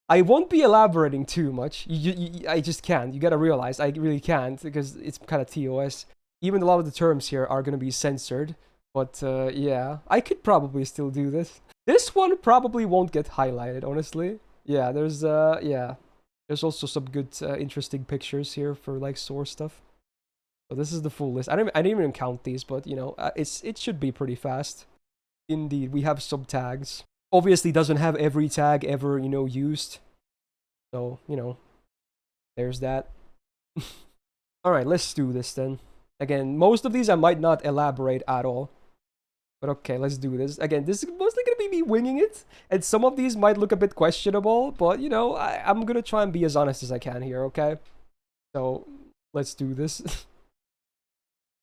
I won't be elaborating too much. I just can't. You gotta realize I really can't because it's kind of TOS. Even a lot of the terms here are gonna be censored. But yeah, I could probably still do this. This one probably won't get highlighted, honestly. Yeah, yeah. There's also some good, interesting pictures here for like source stuff. So this is the full list. I didn't even count these, but you know, it should be pretty fast. Indeed, we have some tags. Obviously, doesn't have every tag ever, you know, used. So you know, there's that. All right, let's do this then. Again, most of these I might not elaborate at all. But okay, let's do this. Again, this is mostly going to be me winging it. And some of these might look a bit questionable. But, you know, I'm going to try and be as honest as I can here, okay? So, let's do this.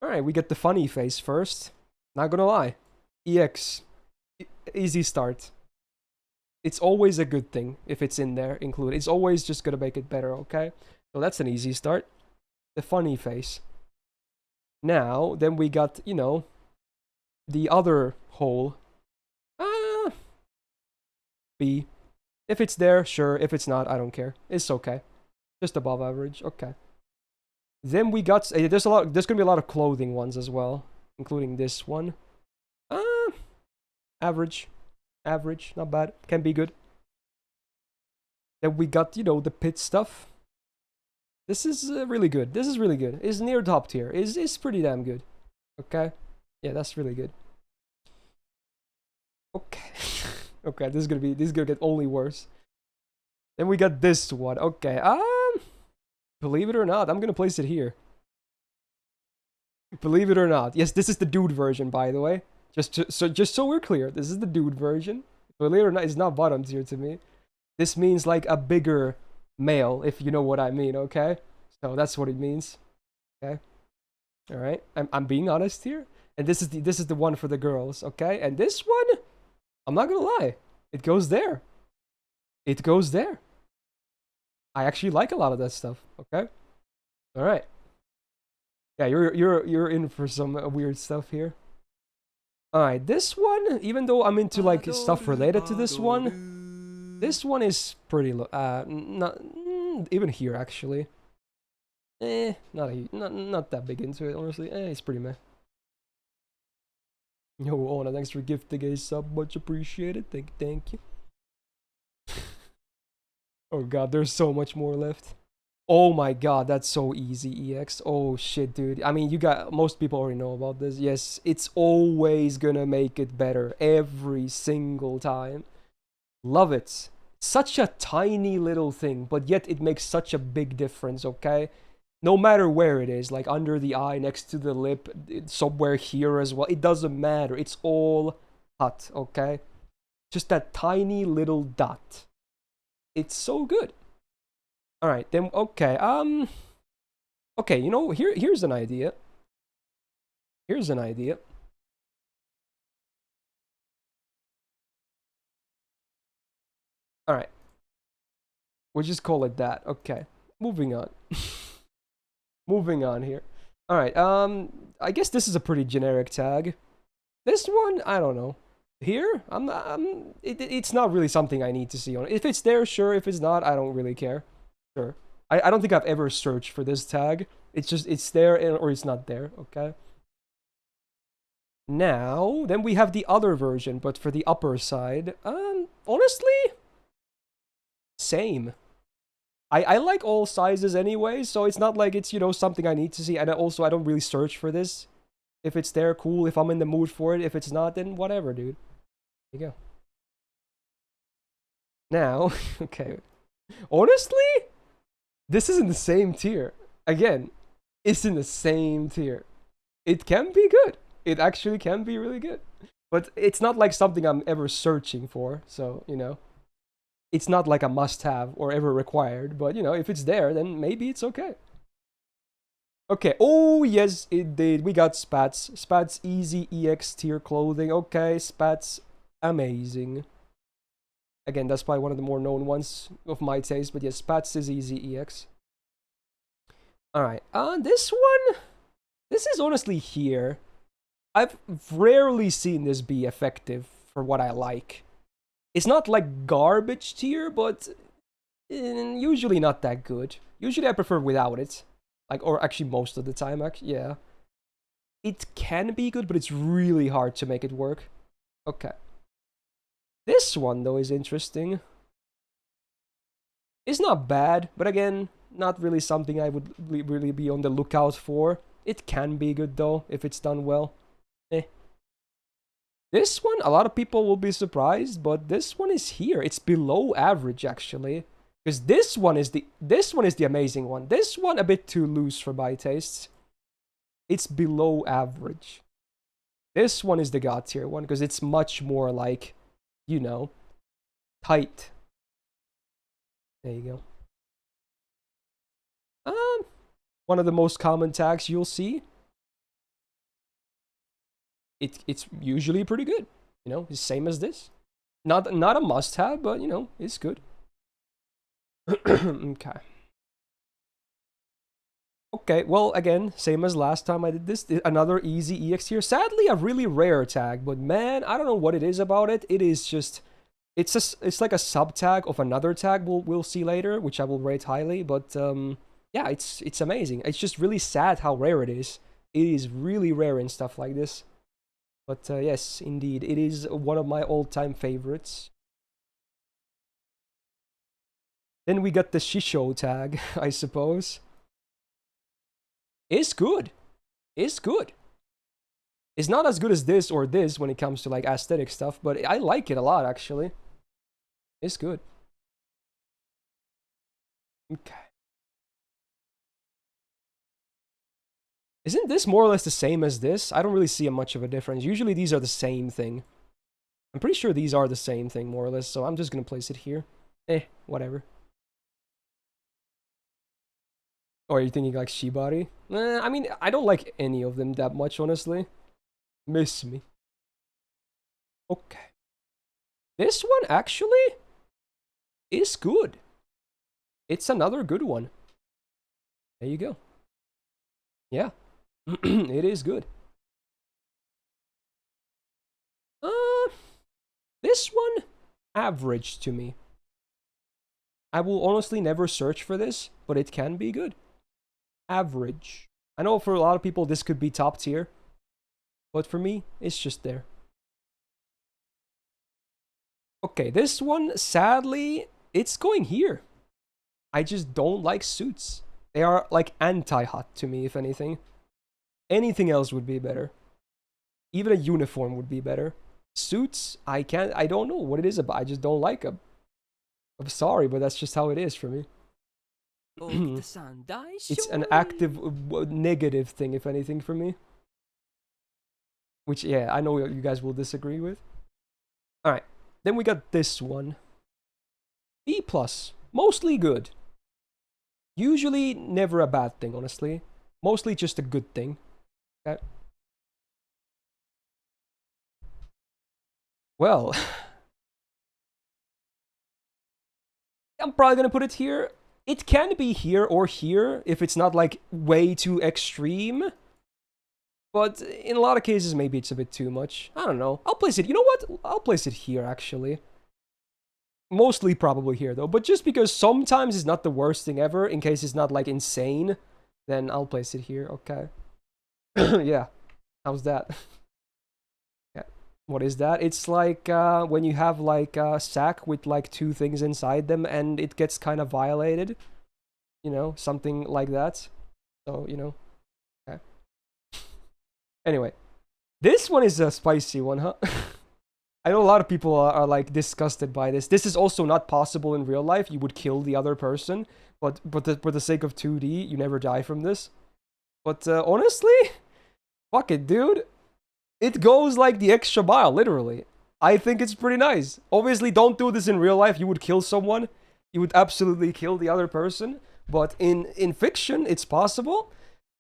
Alright, we get the funny face first. Not going to lie. EX. Easy start. It's always a good thing if it's in there included. It's always just going to make it better, okay? So that's an easy start. The funny face. Now, then we got, you know, the other hole. B. If it's there, sure. If it's not, I don't care. It's okay. Just above average. Okay. Then we got there's gonna be a lot of clothing ones as well, including this one. Average. Average, not bad. Can be good. Then we got, you know, the pit stuff. This is really good. This is really good. It's near top tier. It's pretty damn good. Okay. Yeah, that's really good. Okay. Okay, this is gonna get only worse. Then we got this one. Okay. Believe it or not, I'm gonna place it here. Believe it or not. Yes, this is the dude version, by the way. Just so we're clear, this is the dude version. Believe it or not, it's not bottom tier to me. This means like a bigger male, if you know what I mean, okay? So that's what it means. Okay. Alright. I'm being honest here. And this is the one for the girls, okay? And this one, I'm not gonna lie. It goes there. It goes there. I actually like a lot of that stuff, okay? Alright. Yeah, you're in for some weird stuff here. Alright, this one, even though I'm into like stuff related to this one is pretty low. Not even here actually. Not that big into it, honestly. It's pretty meh. Yo, Ona, thanks for gifting a sub, much appreciated. Thank you. Oh god, there's so much more left. Oh my god, that's so easy, EX. Oh shit, dude. I mean, most people already know about this. Yes, it's always gonna make it better every single time. Love it. Such a tiny little thing, but yet it makes such a big difference, okay? No matter where it is, like under the eye, next to the lip, somewhere here as well. It doesn't matter. It's all hot, okay? Just that tiny little dot. It's so good. Alright, then, okay, okay, you know, here's an idea. Here's an idea. Alright. We'll just call it that. Okay, moving on. Moving on here. Alright, I guess this is a pretty generic tag. This one, I don't know. Here, it's not really something I need to see on it. If it's there, sure. If it's not, I don't really care. Sure. I don't think I've ever searched for this tag. It's just, it's there or it's not there, okay? Now, then we have the other version, but for the upper side. Honestly, same. I like all sizes anyway, so it's not like it's, you know, something I need to see. And also, I don't really search for this. If it's there, cool. If I'm in the mood for it. If it's not, then whatever, dude. There you go. Now, okay. Honestly, this is in the same tier. Again, it's in the same tier. It can be good. It actually can be really good. But it's not like something I'm ever searching for. So, you know. It's not like a must-have or ever required. But, you know, if it's there, then maybe it's okay. Okay. Oh, yes, it did. We got Spats. Spats easy EX tier clothing. Okay, Spats amazing. Again, that's probably one of the more known ones of my taste. But yes, Spats is easy EX. Alright. This one. This is honestly here. I've rarely seen this be effective for what I like. It's not like garbage tier, but Usually not that good. Usually I prefer without it. Like, or actually most of the time, yeah. It can be good, but it's really hard to make it work. Okay. This one, though, is interesting. It's not bad, but again, not really something I would really be on the lookout for. It can be good, though, if it's done well. This one, a lot of people will be surprised, but this one is here. It's below average, actually. Because this one is the amazing one. This one, a bit too loose for my tastes. It's below average. This one is the god tier one, because it's much more like, you know, tight. There you go. One of the most common tags you'll see. It's usually pretty good. You know, it's same as this. Not a must-have, but you know, it's good. Okay. Okay, well, again, same as last time I did this. Another easy EX tier. Sadly, a really rare tag, but man, I don't know what it is about it. It is just... It's like a sub-tag of another tag we'll see later, which I will rate highly, but yeah, it's amazing. It's just really sad how rare it is. It is really rare in stuff like this. But yes, indeed, it is one of my all-time favorites. Then we got the Shisho tag, I suppose. It's good. It's good. It's not as good as this or this when it comes to like aesthetic stuff, but I like it a lot actually. It's good. Okay. Isn't this more or less the same as this? I don't really see much of a difference. Usually these are the same thing. I'm pretty sure these are the same thing more or less, so I'm just gonna place it here. Whatever. Or are you thinking like Shibari? I mean, I don't like any of them that much, honestly. Miss me. Okay. This one actually is good. It's another good one. There you go. Yeah. It is good. This one, average to me. I will honestly never search for this, but it can be good. Average. I know for a lot of people this could be top tier, but for me, it's just there. Okay, this one, sadly, it's going here. I just don't like suits. They are like anti-hot to me, if anything. Anything else would be better. Even a uniform would be better. Suits, I don't know what it is about. I just don't like them. I'm sorry, but that's just how it is for me. It's an active negative thing, if anything, for me. Which, yeah, I know you guys will disagree with. Alright, then we got this one. B+, mostly good. Usually never a bad thing, honestly. Mostly just a good thing. Okay. Well, I'm probably gonna put it here. It can be here or here if it's not like way too extreme. But in a lot of cases, maybe it's a bit too much. I don't know. I'll place it. You know what? I'll place it here, actually. Mostly probably here, though. But just because sometimes it's not the worst thing ever, in case it's not, like, insane, then I'll place it here. Okay. Yeah. How's that? Yeah. What is that? It's like when you have, like, a sack with, like, two things inside them, and it gets kind of violated. You know, something like that. So, you know. Okay. Anyway. This one is a spicy one, huh? I know a lot of people are like disgusted by this. This is also not possible in real life. You would kill the other person, but for the sake of 2D, you never die from this. But honestly, fuck it, dude. It goes like the extra mile, literally. I think it's pretty nice. Obviously, don't do this in real life. You would kill someone. You would absolutely kill the other person. But in fiction, it's possible,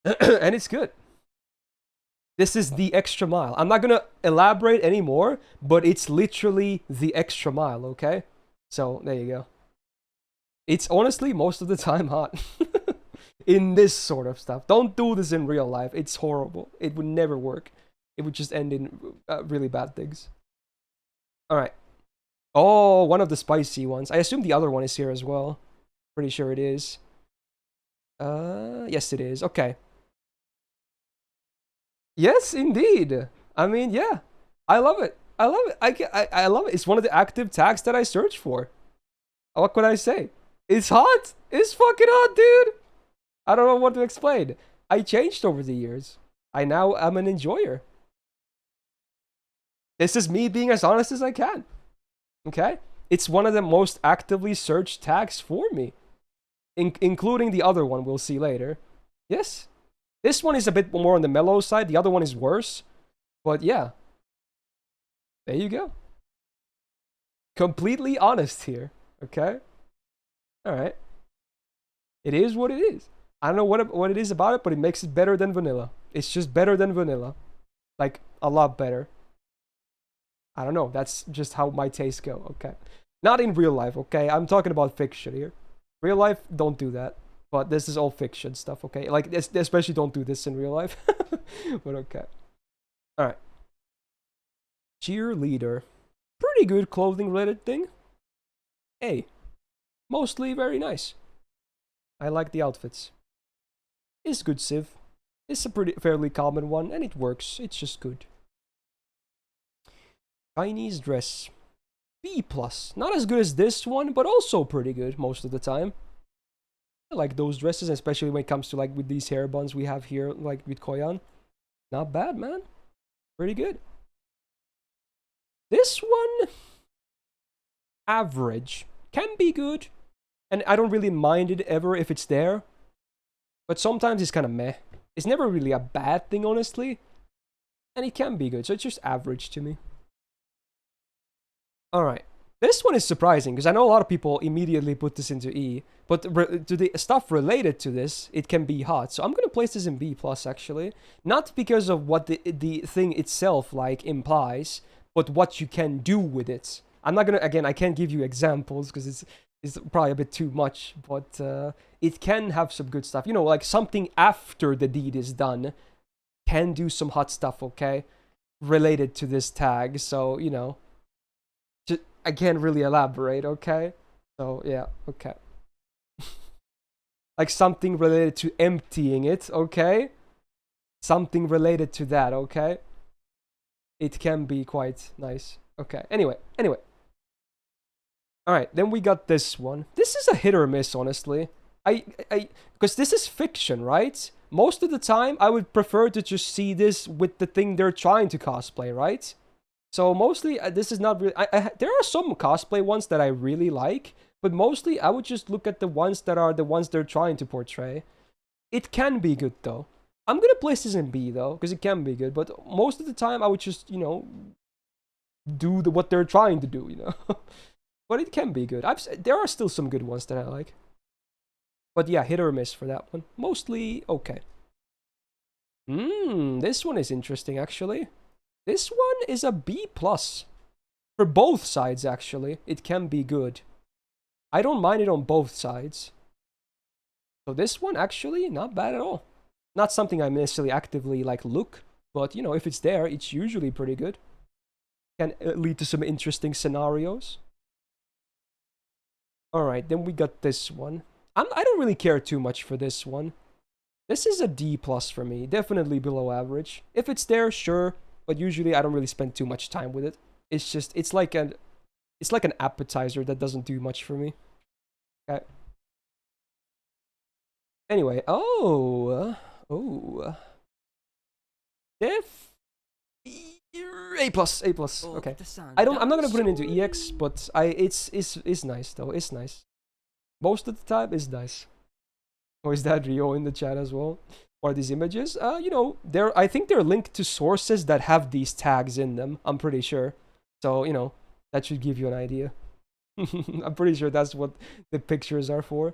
and it's good. This is the extra mile. I'm not gonna elaborate anymore, but it's literally the extra mile, okay? So, there you go. It's honestly most of the time hot. In this sort of stuff. Don't do this in real life. It's horrible. It would never work. It would just end in really bad things. Alright. Oh, one of the spicy ones. I assume the other one is here as well. Pretty sure it is. Yes, it is. Okay. Yes, indeed. I mean, yeah. I love it. I love it. I love it. It's one of the active tags that I search for. What could I say? It's hot. It's fucking hot, dude. I don't know what to explain. I changed over the years. I now am an enjoyer. This is me being as honest as I can. Okay? It's one of the most actively searched tags for me. Including the other one we'll see later. Yes. This one is a bit more on the mellow side. The other one is worse. But yeah. There you go. Completely honest here. Okay? Alright. It is what it is. I don't know what it is about it, but it makes it better than vanilla. It's just better than vanilla. Like, a lot better. I don't know. That's just how my tastes go. Okay. Not in real life, okay? I'm talking about fiction here. Real life, don't do that. But this is all fiction stuff, okay? Like, especially don't do this in real life. But okay. Alright. Cheerleader. Pretty good clothing related thing. Hey. Mostly very nice. I like the outfits. It's good civ. It's a fairly common one, and it works. It's just good. Chinese dress. B+. Not as good as this one, but also pretty good most of the time. I like those dresses, especially when it comes to like with these hair buns we have here, like with Koyan. Not bad, man. Pretty good. This one, average. Can be good. And I don't really mind it ever if it's there. But sometimes it's kind of meh. It's never really a bad thing, honestly. And it can be good, so it's just average to me. Alright. This one is surprising, because I know a lot of people immediately put this into E. But to the stuff related to this, it can be hot. So I'm going to place this in B+, actually. Not because of what the thing itself, like, implies, but what you can do with it. I'm not going to, again, I can't give you examples, because it's probably a bit too much, but it can have some good stuff. You know, like something after the deed is done can do some hot stuff, okay? Related to this tag, so, you know. I can't really elaborate, okay? So, yeah, okay. Like something related to emptying it, okay? Something related to that, okay? It can be quite nice. Okay, anyway. Alright, then we got this one. This is a hit or miss, honestly. Because this is fiction, right? Most of the time, I would prefer to just see this with the thing they're trying to cosplay, right? So mostly, this is not really... there are some cosplay ones that I really like, but mostly I would just look at the ones that are the ones they're trying to portray. It can be good, though. I'm gonna place this in B, though, because it can be good, but most of the time, I would just, you know, do what they're trying to do, you know? But it can be good. There are still some good ones that I like. But yeah, hit or miss for that one. Mostly okay. This one is interesting, actually. This one is a B+. For both sides, actually. It can be good. I don't mind it on both sides. So this one, actually, not bad at all. Not something I necessarily actively, like, look. But, you know, if it's there, it's usually pretty good. Can lead to some interesting scenarios. Alright, then we got this one. I don't really care too much for this one. This is a D+ for me. Definitely below average. If it's there, sure. But usually I don't really spend too much time with it. It's just, it's like an appetizer that doesn't do much for me. Okay. Anyway, oh. A+. Okay. I'm not gonna put it into EX, but it's nice though. It's nice. Most of the time, it's nice. Or is that Rio in the chat as well? Or these images? You know, I think they're linked to sources that have these tags in them. I'm pretty sure. So, you know, that should give you an idea. I'm pretty sure that's what the pictures are for.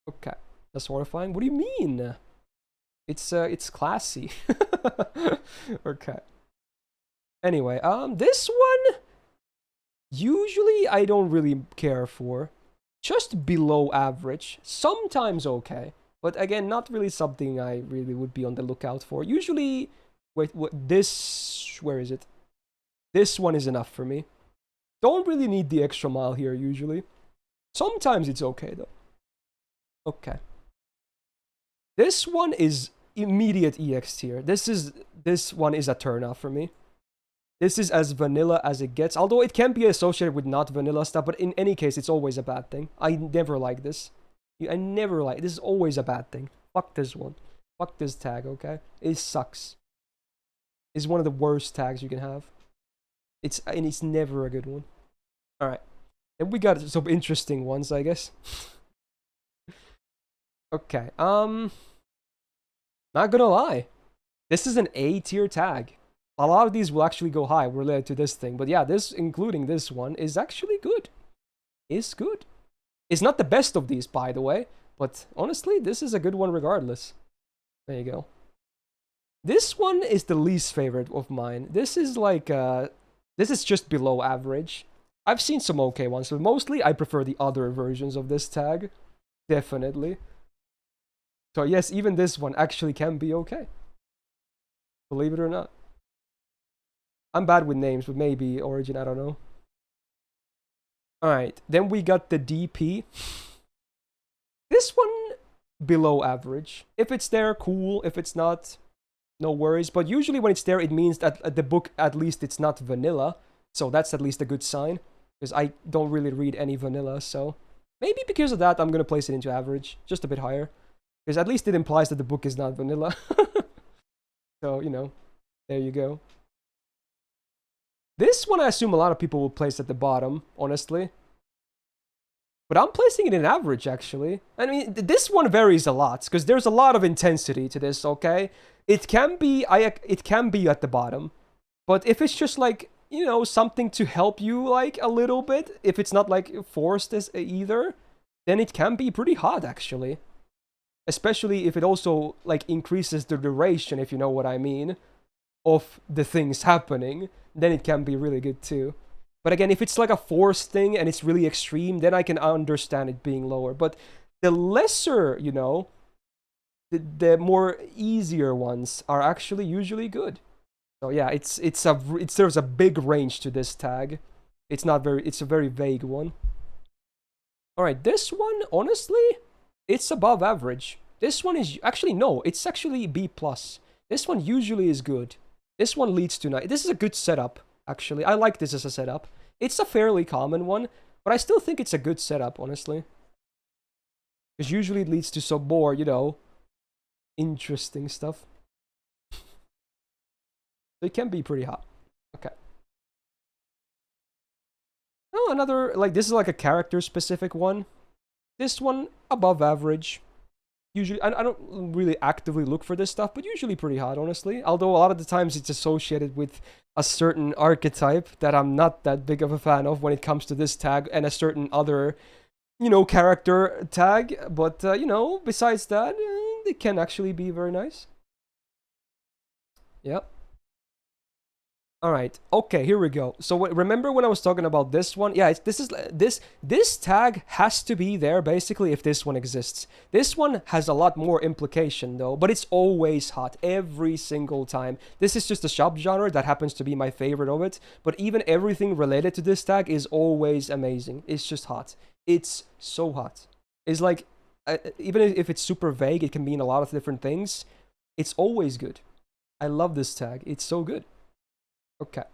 Okay. That's horrifying. What do you mean? It's classy. Okay. Anyway, this one, usually I don't really care for. Just below average. Sometimes okay. But again, not really something I really would be on the lookout for. Usually, wait, where is it? This one is enough for me. Don't really need the extra mile here, usually. Sometimes it's okay though. Okay. This one is immediate EX tier. This one is a turnoff for me. This is as vanilla as it gets, although it can be associated with not vanilla stuff, but in any case, it's always a bad thing. I never like this. I never like this. Is always a bad thing. Fuck this one. Fuck this tag, okay? It sucks. It's one of the worst tags you can have. And it's never a good one. Alright. Then we got some interesting ones, I guess. Okay, not gonna lie. This is an A tier tag. A lot of these will actually go high related to this thing. But yeah, this, including this one, is actually good. It's good. It's not the best of these, by the way. But honestly, this is a good one regardless. There you go. This one is the least favorite of mine. This is like, this is just below average. I've seen some okay ones, but mostly I prefer the other versions of this tag. Definitely. So yes, even this one actually can be okay. Believe it or not. I'm bad with names, but maybe Origin, I don't know. Alright, then we got the DP. This one, below average. If it's there, cool. If it's not, no worries. But usually when it's there, it means that the book, at least it's not vanilla. So that's at least a good sign. Because I don't really read any vanilla, so... Maybe because of that, I'm going to place it into average. Just a bit higher. Because at least it implies that the book is not vanilla. So, you know, there you go. This one I assume a lot of people will place at the bottom, honestly. But I'm placing it in average, actually. I mean, this one varies a lot, because there's a lot of intensity to this, okay? It can be at the bottom. But if it's just like, you know, something to help you, like, a little bit, if it's not, like, forced as either, then it can be pretty hot, actually. Especially if it also, like, increases the duration, if you know what I mean, of the things happening, then it can be really good too. But again, if it's like a forced thing and it's really extreme, then I can understand it being lower. But the lesser, you know, the more easier ones are actually usually good. So yeah, there's a big range to this tag. It's a very vague one. Alright, this one, honestly, it's above average. This one is, actually no, it's actually B+. This one usually is good. This one leads to nice. This is a good setup, actually. I like this as a setup. It's a fairly common one, but I still think it's a good setup, honestly. Because usually it leads to some more, you know, interesting stuff. So it can be pretty hot. Okay. Oh, another, like, this is like a character-specific one. This one, above average. Usually, I don't really actively look for this stuff, but usually pretty hot, honestly. Although a lot of the times it's associated with a certain archetype that I'm not that big of a fan of when it comes to this tag and a certain other, you know, character tag. But, you know, besides that, it can actually be very nice. Yep. Alright, okay, here we go. So remember when I was talking about this one? Yeah, this tag has to be there, basically, if this one exists. This one has a lot more implication, though, but it's always hot, every single time. This is just a subgenre that happens to be my favorite of it, but even everything related to this tag is always amazing. It's just hot. It's so hot. It's like, even if it's super vague, it can mean a lot of different things. It's always good. I love this tag. It's so good. Okay.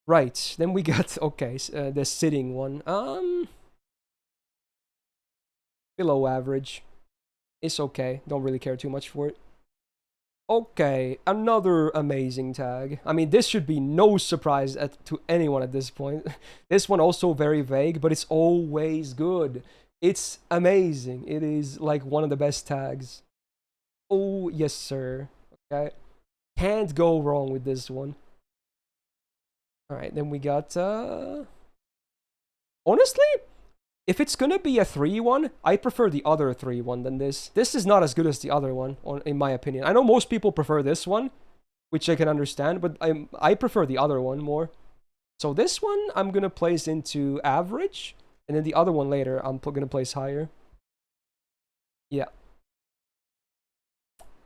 Right, then we got, okay, the sitting one. Below average. It's okay, don't really care too much for it. Okay, another amazing tag. I mean, this should be no surprise to anyone at this point. This one also very vague, but it's always good. It's amazing. It is like one of the best tags. Oh, yes, sir. Okay. Can't go wrong with this one. Alright, then we got, honestly, if it's gonna be a 3-1, I prefer the other 3-1 than this. This is not as good as the other one, in my opinion. I know most people prefer this one, which I can understand, but I prefer the other one more. So this one, I'm gonna place into average, and then the other one later, I'm gonna place higher. Yeah.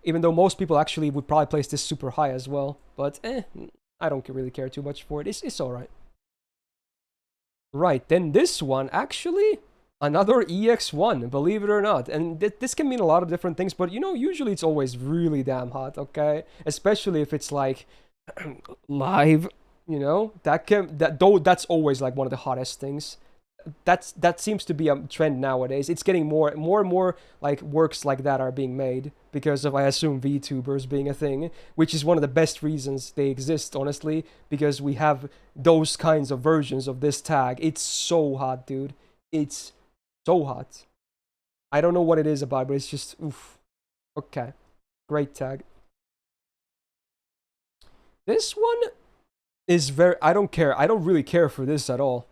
Even though most people actually would probably place this super high as well. But, I don't really care too much for it. It's alright. Right, then this one, actually, another EX1, believe it or not. And this can mean a lot of different things, but you know, usually it's always really damn hot, okay? Especially if it's like live, you know? That's always like one of the hottest things. That seems to be a trend nowadays. It's getting more and more like works like that are being made because of, I assume, VTubers being a thing, which is one of the best reasons they exist, honestly, because we have those kinds of versions of this tag. It's so hot, dude. It's so hot. I don't know what it is about, but it's just oof. Okay. Great tag. This one is very, I don't care. I don't really care for this at all.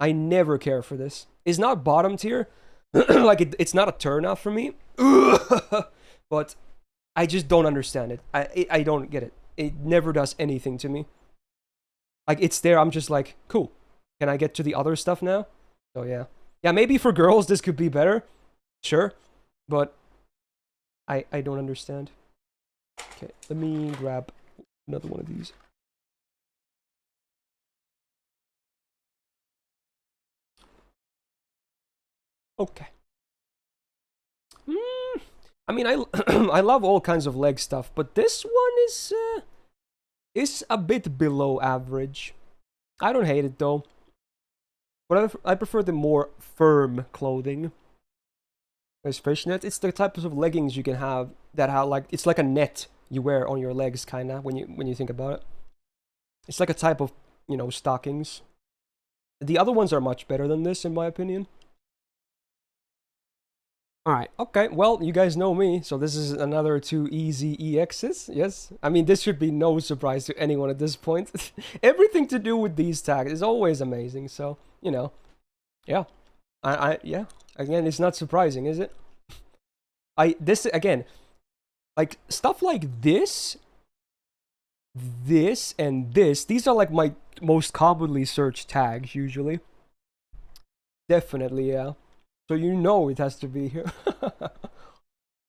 I never care for this. It's not bottom tier. Like, it's not a turnoff for me. But I just don't understand it. I don't get it. It never does anything to me. Like, it's there. I'm just like, cool. Can I get to the other stuff now? So, yeah. Yeah, maybe for girls this could be better. Sure. But I don't understand. Okay, let me grab another one of these. Okay. I mean, I love all kinds of leg stuff, but this one is a bit below average. I don't hate it though, but I prefer the more firm clothing. There's fishnet. It's the types of leggings you can have that have like, it's like a net you wear on your legs, kinda, when you think about it. It's like a type of, you know, stockings. The other ones are much better than this, in my opinion. Alright, okay, well, you guys know me, so this is another 2 easy EXs, yes? I mean, this should be no surprise to anyone at this point. Everything to do with these tags is always amazing, so, you know. Yeah. Yeah. Again, it's not surprising, is it? This, again, like, stuff like this, and this, these are like my most commonly searched tags, usually. Definitely, yeah. So you know it has to be here.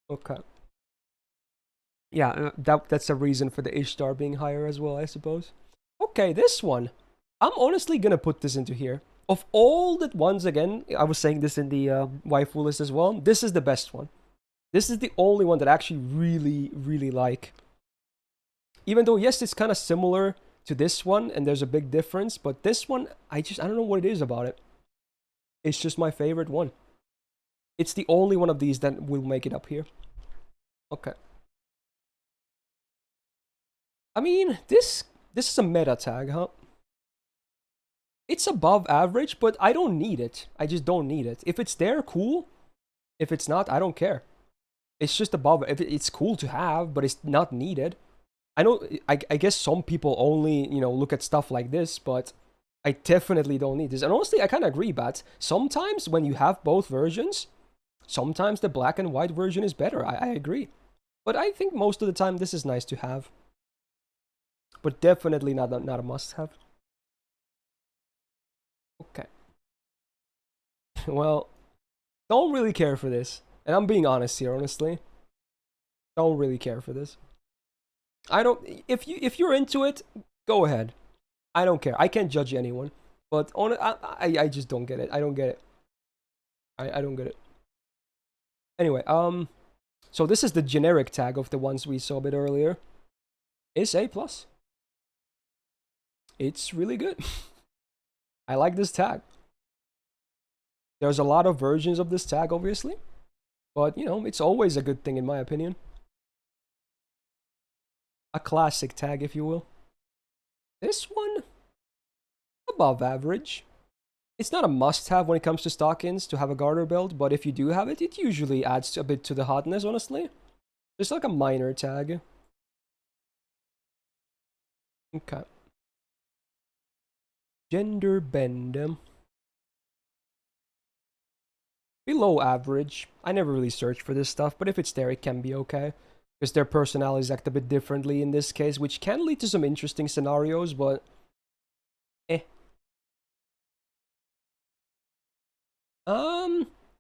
Okay. Yeah, that's a reason for the Ishtar being higher as well, I suppose. Okay, this one. I'm honestly gonna put this into here. Of all the ones, again, I was saying this in the waifu list as well, this is the best one. This is the only one that I actually really like. Even though, yes, it's kind of similar to this one, and there's a big difference, but this one, I don't know what it is about it. It's just my favorite one. It's the only one of these that will make it up here. Okay. I mean, this is a meta tag, huh? It's above average, but I don't need it. I just don't need it. If it's there, cool. If it's not, I don't care. It's just above. It's cool to have, but it's not needed. I know. I guess some people only, you know, look at stuff like this, but I definitely don't need this. And honestly, I kind of agree, but sometimes when you have both versions, sometimes the black and white version is better. I agree. But I think most of the time this is nice to have. But definitely not a must-have. Okay. Well, don't really care for this. And I'm being honest here, honestly. Don't really care for this. I don't... If you're into it, go ahead. I don't care. I can't judge anyone. But I just don't get it. I don't get it. I don't get it. Anyway, so this is the generic tag of the ones we saw a bit earlier. It's A+. It's really good. I like this tag. There's a lot of versions of this tag, obviously. But, you know, it's always a good thing in my opinion. A classic tag, if you will. This one, above average. It's not a must-have when it comes to stockings to have a garter belt, but if you do have it, it usually adds a bit to the hotness, honestly. It's like a minor tag. Okay. Gender bend. Below average. I never really search for this stuff, but if it's there, it can be okay. Because their personalities act a bit differently in this case, which can lead to some interesting scenarios, but...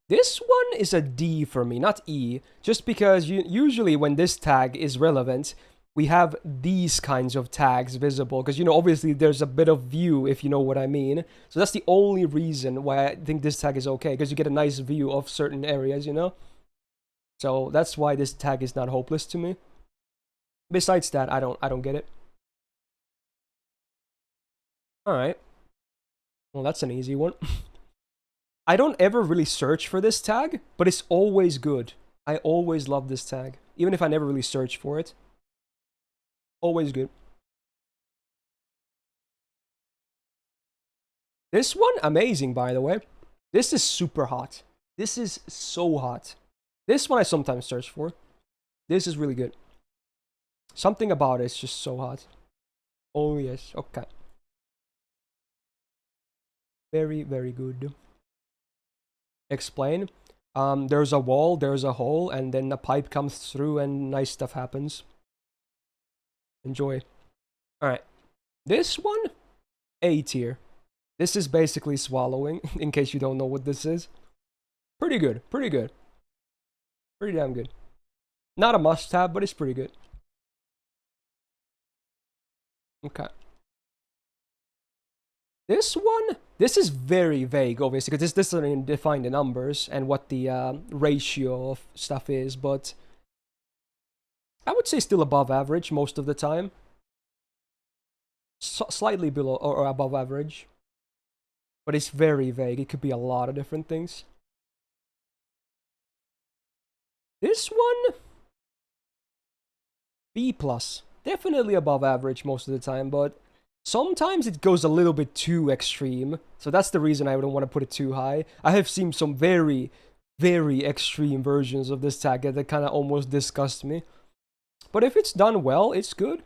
This one is a D for me, not E. Just because usually when this tag is relevant, we have these kinds of tags visible, because, you know, obviously there's a bit of view, if you know what I mean. So that's the only reason why I think this tag is okay, because you get a nice view of certain areas, you know? So that's why this tag is not hopeless to me. Besides that, I don't get it. Alright. Well, that's an easy one. I don't ever really search for this tag, but it's always good. I always love this tag, even if I never really search for it. Always good. This one, amazing, by the way. This is super hot. This is so hot. This one I sometimes search for. This is really good. Something about it is just so hot. Oh, yes. Okay. Very, very good. Explain. There's a wall, there's a hole, and then a pipe comes through and nice stuff happens. Enjoy. Alright. This one, A tier. This is basically swallowing, in case you don't know what this is. Pretty good, pretty good. Pretty damn good. Not a must-have, but it's pretty good. Okay. This one, this is very vague, obviously, because this doesn't define the numbers and what the ratio of stuff is, but I would say still above average most of the time. Slightly below or above average. But it's very vague. It could be a lot of different things. This one, B+. Definitely above average most of the time, but sometimes it goes a little bit too extreme. So that's the reason I don't want to put it too high. I have seen some very, very extreme versions of this tag that kind of almost disgust me. But if it's done well, it's good.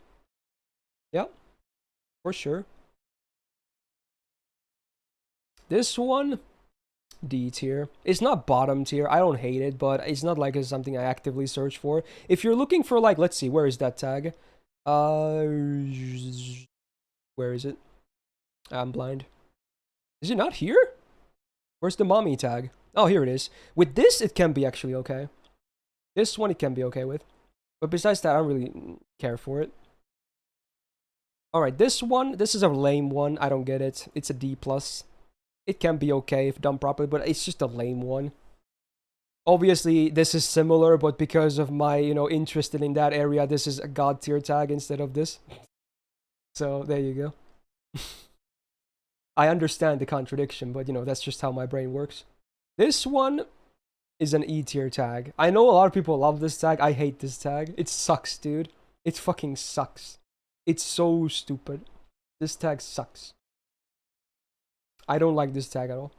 Yeah, for sure. This one, D tier. It's not bottom tier. I don't hate it, but it's not like it's something I actively search for. If you're looking for, like, let's see, where is that tag? Where is it? I'm blind. Is it not here? Where's the mommy tag? Oh, here it is. With this, it can be actually okay. This one, it can be okay with. But besides that, I don't really care for it. Alright, this one, this is a lame one. I don't get it. It's a D+. It can be okay if done properly, but it's just a lame one. Obviously, this is similar, but because of my, you know, interest in that area, this is a God tier tag instead of this. So, there you go. I understand the contradiction, but, you know, that's just how my brain works. This one is an E tier tag. I know a lot of people love this tag. I hate this tag. It sucks, dude. It fucking sucks. It's so stupid. This tag sucks. I don't like this tag at all.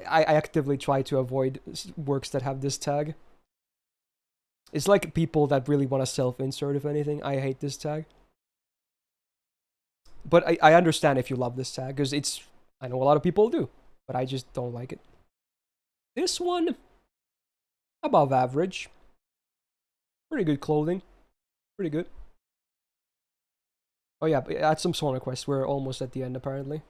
I actively try to avoid works that have this tag. It's like people that really want to self-insert, if anything. I hate this tag. But I understand if you love this tag, because I know a lot of people do, but I just don't like it. This one, above average. Pretty good clothing. Pretty good. Oh yeah, add some song requests. We're almost at the end, apparently.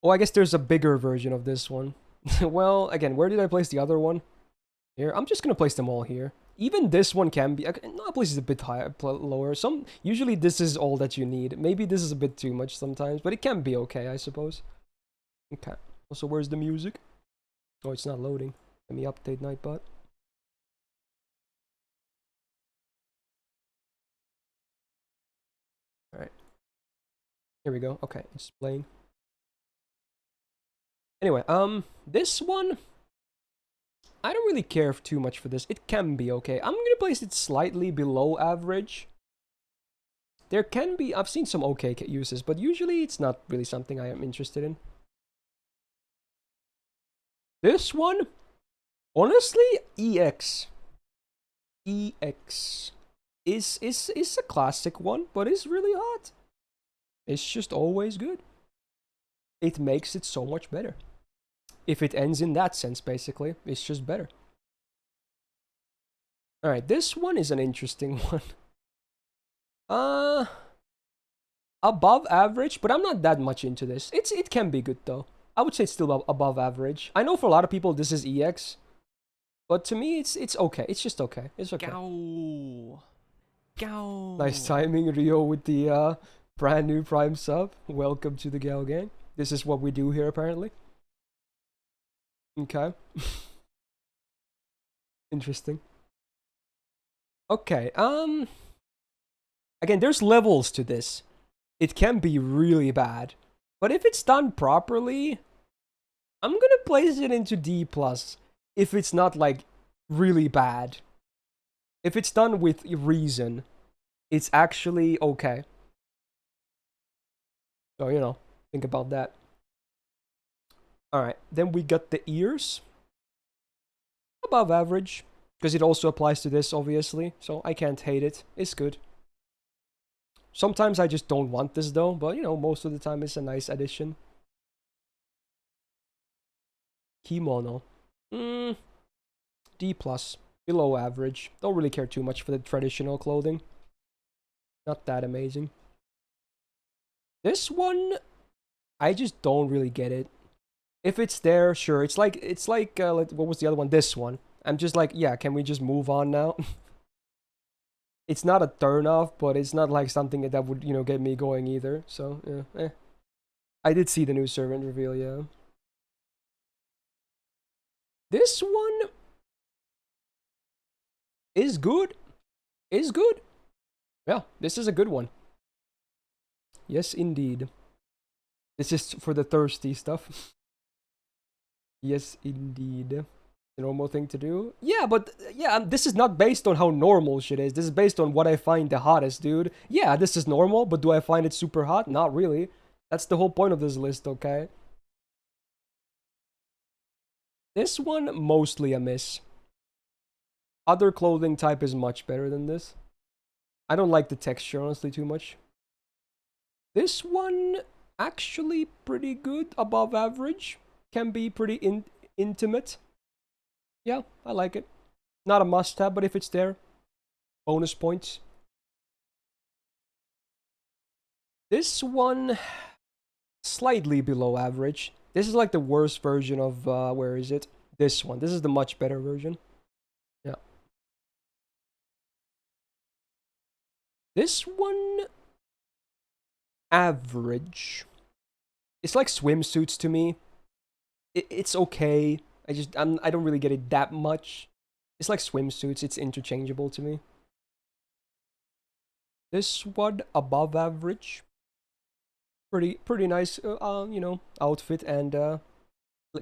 Oh, I guess there's a bigger version of this one. Well, again, where did I place the other one? Here. I'm just gonna place them all here. Even this one can be... No, place is a bit higher, lower. Usually this is all that you need. Maybe this is a bit too much sometimes, but it can be okay, I suppose. Okay. Also, where's the music? Oh, it's not loading. Let me update Nightbot. Alright. Here we go. Okay, it's playing. Anyway, this one, I don't really care too much for this. It can be okay. I'm gonna place it slightly below average. There can be, I've seen some okay uses, but usually it's not really something I am interested in. This one, honestly, EX. EX is a classic one, but it's really hot. It's just always good. It makes it so much better. If it ends in that sense, basically, it's just better. Alright, this one is an interesting one. Above average, but I'm not that much into this. It can be good, though. I would say it's still above average. I know for a lot of people, this is EX. But to me, it's okay. It's just okay. It's okay. Gow. Gow. Nice timing, Rio, with the brand new Prime sub. Welcome to the Gal Gang. This is what we do here, apparently. Okay. Interesting. Okay, again, there's levels to this. It can be really bad. But if it's done properly, I'm gonna place it into D+. If it's not, like, really bad. If it's done with reason, it's actually okay. So, you know, think about that. Alright, then we got the ears. Above average. Because it also applies to this, obviously. So I can't hate it. It's good. Sometimes I just don't want this, though. But, you know, most of the time it's a nice addition. Kimono. D+. Below average. Don't really care too much for the traditional clothing. Not that amazing. This one, I just don't really get it. If it's there, sure. It's like what was the other one? This one. I'm just like, yeah, can we just move on now? It's not a turn off, but it's not like something that would, you know, get me going either. So, yeah, I did see the new servant reveal, yeah. This one is good. Is good. Yeah, this is a good one. Yes, indeed. This is for the thirsty stuff. Yes, indeed. The normal thing to do. Yeah, but yeah, this is not based on how normal shit is. This is based on what I find the hottest, dude. Yeah, this is normal, but do I find it super hot? Not really. That's the whole point of this list, okay? This one, mostly a miss. Other clothing type is much better than this. I don't like the texture, honestly, too much. This one, actually pretty good, above average. Can be pretty intimate. Yeah, I like it. Not a must-have, but if it's there, bonus points. This one, slightly below average. This is like the worst version of, where is it? This one. This is the much better version. Yeah. This one, average. It's like swimsuits to me. It's okay. I don't really get it that much. It's like swimsuits. It's interchangeable to me. This one, above average. Pretty nice, you know, outfit, and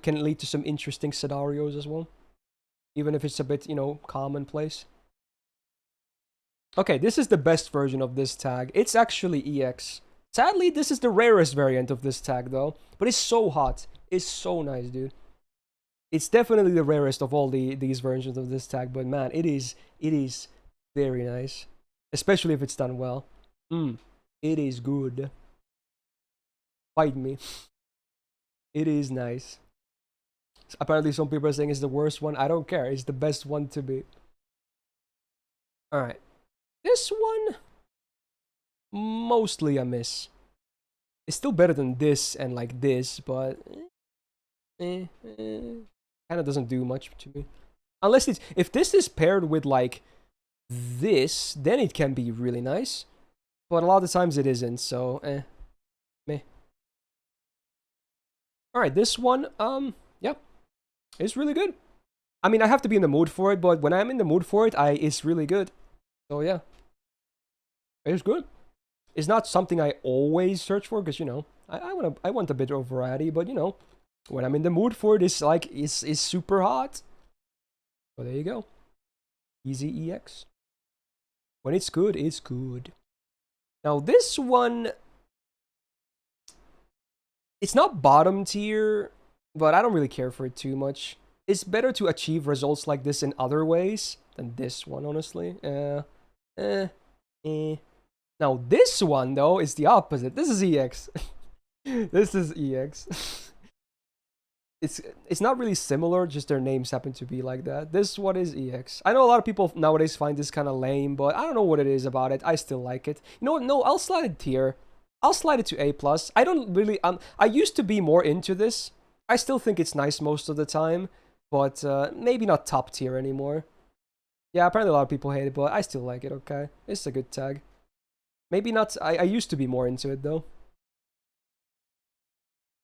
can lead to some interesting scenarios as well. Even if it's a bit, you know, commonplace. Okay, this is the best version of this tag. It's actually EX. Sadly, this is the rarest variant of this tag, though. But it's so hot. It's so nice, dude. It's definitely the rarest of all these versions of this tag, but man, it is very nice. Especially if it's done well. It is good. Fight me. It is nice. Apparently some people are saying it's the worst one. I don't care. It's the best one to be. Alright. This one, mostly a miss. It's still better than this and like this, but kind of doesn't do much to me. Unless it's, if this is paired with like this, then it can be really nice. But a lot of times it isn't, so meh. Alright, this one, yeah, it's really good. I mean, I have to be in the mood for it, but when I'm in the mood for it, it's really good. So yeah, it's good. It's not something I always search for, because, you know, I want a bit of variety, but, you know, when I'm in the mood for it, it's like, it's super hot. So there you go. Easy EX. When it's good, it's good. Now this one, it's not bottom tier, but I don't really care for it too much. It's better to achieve results like this in other ways than this one, honestly. Now this one, though, is the opposite. This is EX. This is EX. It's not really similar, just their names happen to be like that. This one is EX. I know a lot of people nowadays find this kind of lame, but I don't know what it is about it. I still like it. You know what? No, I'll slide it tier. I'll slide it to A+. I don't really... I used to be more into this. I still think it's nice most of the time. but maybe not top tier anymore. Yeah, apparently a lot of people hate it, but I still like it, okay? It's a good tag. Maybe not, I used to be more into it, though.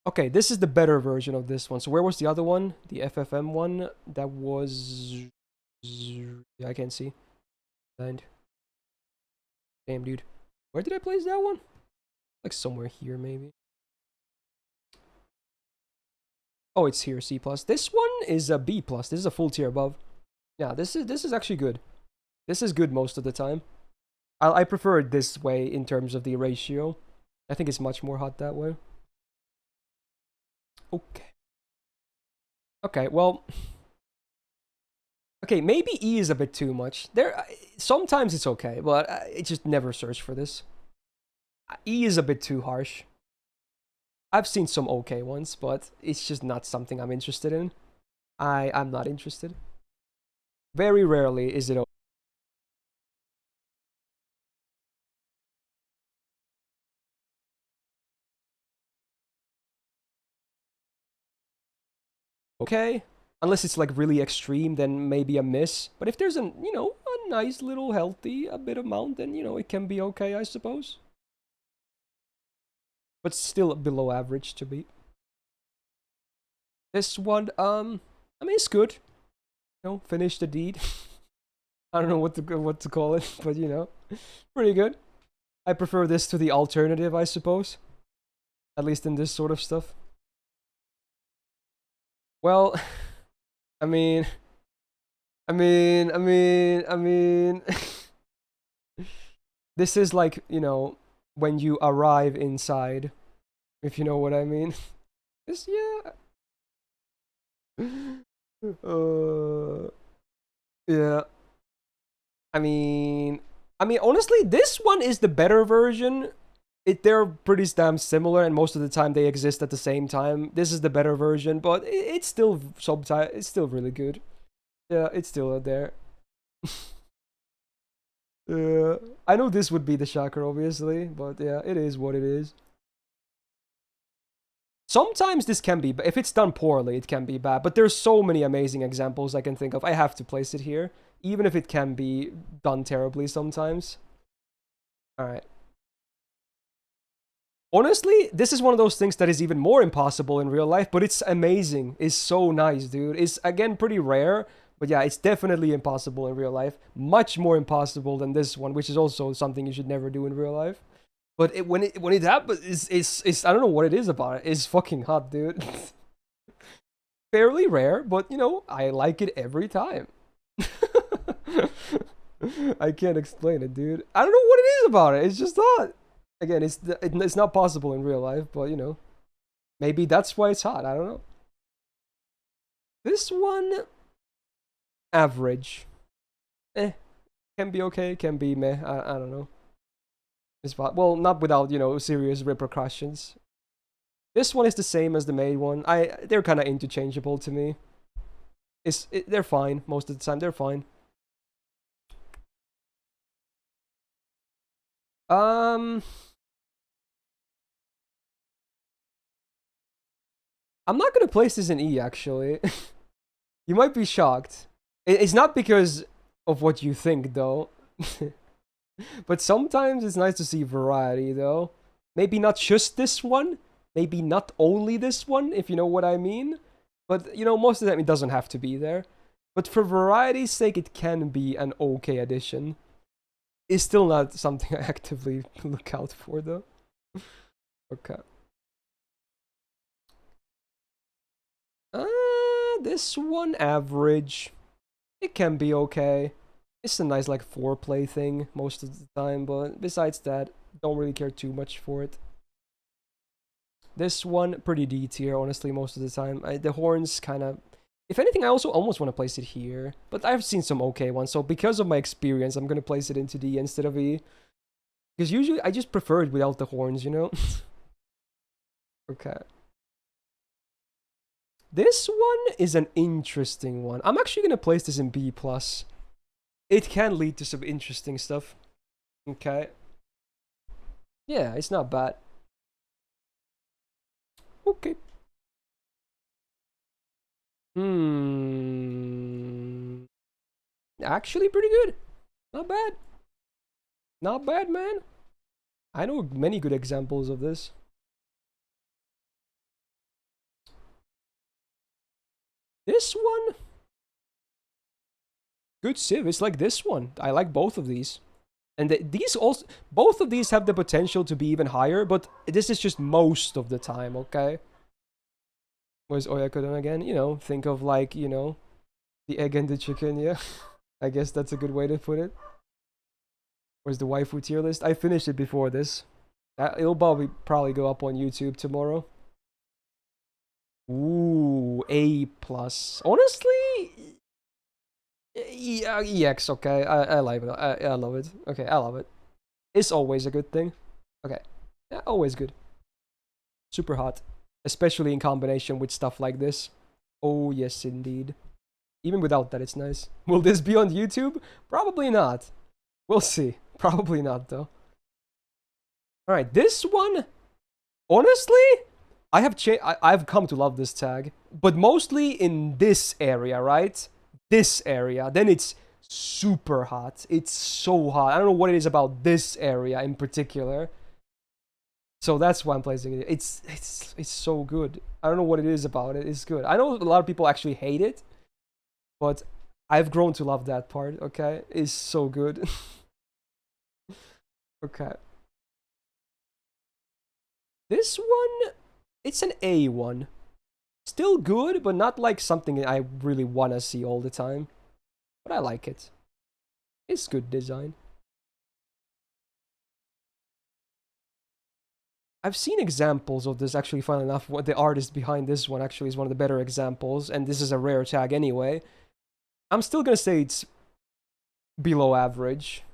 Okay, this is the better version of this one. So where was the other one? The FFM one? That was... I can't see. And... Damn, dude. Where did I place that one? Like somewhere here, maybe. Oh, it's here, C+. This one is a B+. This is a full tier above. Yeah, this is actually good. This is good most of the time. I prefer it this way in terms of the ratio. I think it's much more hot that way. Okay. Okay, well... Okay, maybe E is a bit too much. Sometimes it's okay, but I just never search for this. E is a bit too harsh. I've seen some okay ones, but it's just not something I'm interested in. I'm not interested. Very rarely is it okay. Unless it's like really extreme, then maybe a miss. But if there's a nice little healthy a bit amount, then it can be okay, I suppose. But still below average to be. This one, I mean, it's good. Finish the deed. I don't know what to call it, but pretty good. I prefer this to the alternative, I suppose. At least in this sort of stuff. Well, I mean, this is like, when you arrive inside, if you know what I mean. This, yeah. Yeah. I mean, honestly, this one is the better version. They're pretty damn similar, and most of the time they exist at the same time. This is the better version, but it's still it's still really good. Yeah, it's still there. I know this would be the shocker, obviously, but yeah, it is what it is. Sometimes this can be, but if it's done poorly, it can be bad. But there's so many amazing examples I can think of. I have to place it here, even if it can be done terribly sometimes. All right. Honestly, this is one of those things that is even more impossible in real life, but it's amazing. It's so nice, dude. It's, again, pretty rare, but yeah, it's definitely impossible in real life. Much more impossible than this one, which is also something you should never do in real life. But when it happens, it's I don't know what it is about it. It's fucking hot, dude. Fairly rare, but I like it every time. I can't explain it, dude. I don't know what it is about it. It's just hot. Again, it's not possible in real life, but maybe that's why it's hot. I don't know. This one, average. Can be okay, can be meh. I don't know. Well, not without serious repercussions. This one is the same as the main one. They're kind of interchangeable to me. They're fine most of the time. They're fine. I'm not gonna place this in E actually. You might be shocked. It's not because of what you think though. But sometimes it's nice to see variety, though. Maybe not just this one. Maybe not only this one, if you know what I mean. But, most of the time it doesn't have to be there. But for variety's sake, it can be an okay addition. It's still not something I actively look out for, though. Okay. This one, average. It can be okay. It's a nice like foreplay thing most of the time, but besides that, don't really care too much for it. This one, pretty D tier, honestly, most of the time. The horns kind of... If anything, I also almost want to place it here, but I've seen some okay ones, so because of my experience, I'm going to place it into D instead of E. Because usually, I just prefer it without the horns, Okay. This one is an interesting one. I'm actually going to place this in B+. It can lead to some interesting stuff. Okay. Yeah, it's not bad. Okay. actually pretty good. Not bad. Not bad, man. I know many good examples of this. This one, good civ. It's like this one. I like both of these. And these also, both of these have the potential to be even higher, but this is just most of the time, okay? Where's Oyakodon again? You know, think of like, you know, the egg and the chicken, yeah? I guess that's a good way to put it. Where's the waifu tier list? I finished it before this. It'll probably go up on YouTube tomorrow. Ooh, A+. Honestly, yeah, EX, okay. I like it. I love it. Okay, I love it. It's always a good thing. Okay. Yeah, always good. Super hot. Especially in combination with stuff like this. Oh, yes, indeed. Even without that, it's nice. Will this be on YouTube? Probably not. We'll see. Probably not, though. Alright, this one... Honestly, I've come to love this tag. But mostly in this area, right? This area. Then it's super hot. It's so hot. I don't know what it is about this area in particular. So that's why I'm placing it. It's so good. I don't know what it is about it. It's good. I know a lot of people actually hate it. But I've grown to love that part, okay? It's so good. Okay. This one, it's an A1. Still good, but not like something I really want to see all the time. But I like it. It's good design. I've seen examples of this, actually, funnily enough. What the artist behind this one actually is one of the better examples, and this is a rare tag anyway. I'm still gonna say it's below average.